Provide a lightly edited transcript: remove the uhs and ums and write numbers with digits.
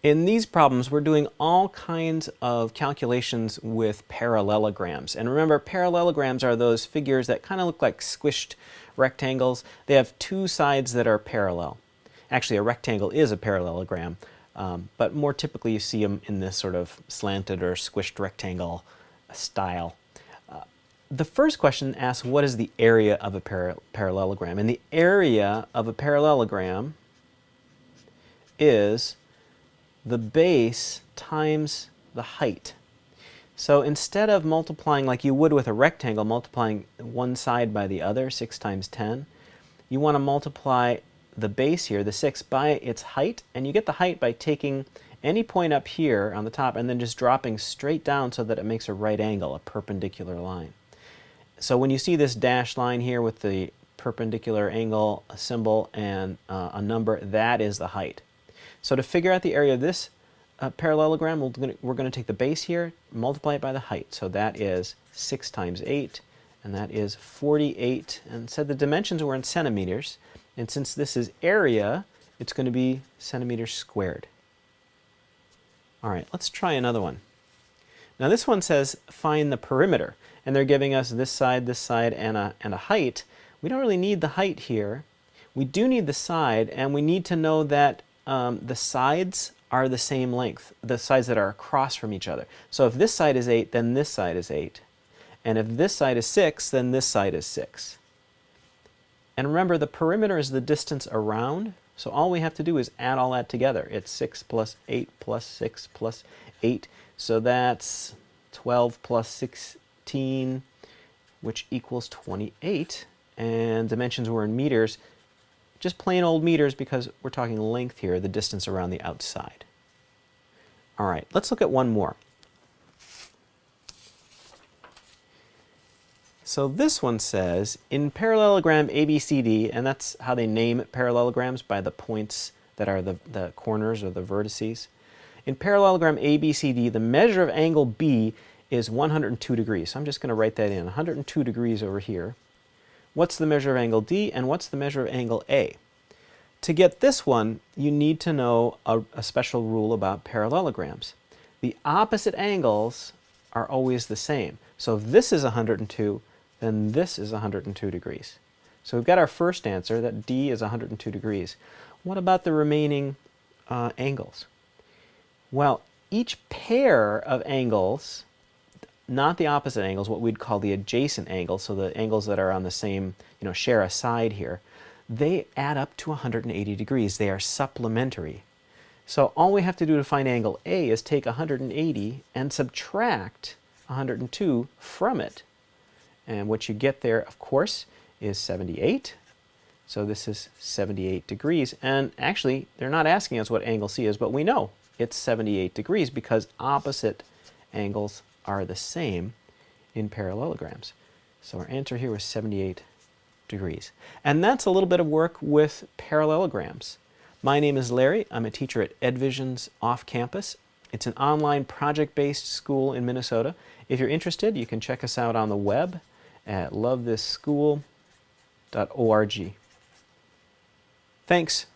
In these problems, we're doing all kinds of calculations with parallelograms. And remember, parallelograms are those figures that kind of look like squished rectangles. They have two sides that are parallel. Actually, a rectangle is a parallelogram, but more typically you see them in this sort of slanted or squished rectangle style. The first question asks, what is the area of a parallelogram? And the area of a parallelogram is the base times the height. So instead of multiplying like you would with a rectangle, multiplying one side by the other, 6 times 10, you want to multiply the base here, the 6, by its height, and you get the height by taking any point up here on the top and then just dropping straight down so that it makes a right angle, a perpendicular line. So when you see this dashed line here with the perpendicular angle, a symbol, and a number, that is the height. So to figure out the area of this parallelogram, we're going to take the base here, multiply it by the height. So that is 6 times 8, and that is 48. And said the dimensions were in centimeters. And since this is area, it's going to be centimeters squared. All right, let's try another one. Now this one says find the perimeter. And they're giving us this side, and a height. We don't really need the height here. We do need the side, and we need to know that the sides are the same length, the sides that are across from each other. So if this side is 8, then this side is 8. And if this side is 6, then this side is 6. And remember, the perimeter is the distance around, so all we have to do is add all that together. It's 6 plus 8 plus 6 plus 8, so that's 12 plus 16, which equals 28. And dimensions were in meters. Just plain old meters because we're talking length here, the distance around the outside. All right, let's look at one more. So this one says, in parallelogram ABCD, and that's how they name parallelograms, by the points that are the corners or the vertices. In parallelogram ABCD, the measure of angle B is 102 degrees. So I'm just going to write that in, 102 degrees over here. What's the measure of angle D, and what's the measure of angle A? To get this one, you need to know a special rule about parallelograms. The opposite angles are always the same. So if this is 102, then this is 102 degrees. So we've got our first answer, that D is 102 degrees. What about the remaining angles? Well, each pair of angles, not the opposite angles, what we'd call the adjacent angles, so the angles that are on the same, share a side here, they add up to 180 degrees. They are supplementary. So all we have to do to find angle A is take 180 and subtract 102 from it. And what you get there, of course, is 78. So this is 78 degrees. And actually, they're not asking us what angle C is, but we know it's 78 degrees because opposite angles are the same in parallelograms. So our answer here was 78 degrees. And that's a little bit of work with parallelograms. My name is Larry. I'm a teacher at EdVision's Off Campus. It's an online project-based school in Minnesota. If you're interested, you can check us out on the web at lovethisSchool.org. Thanks.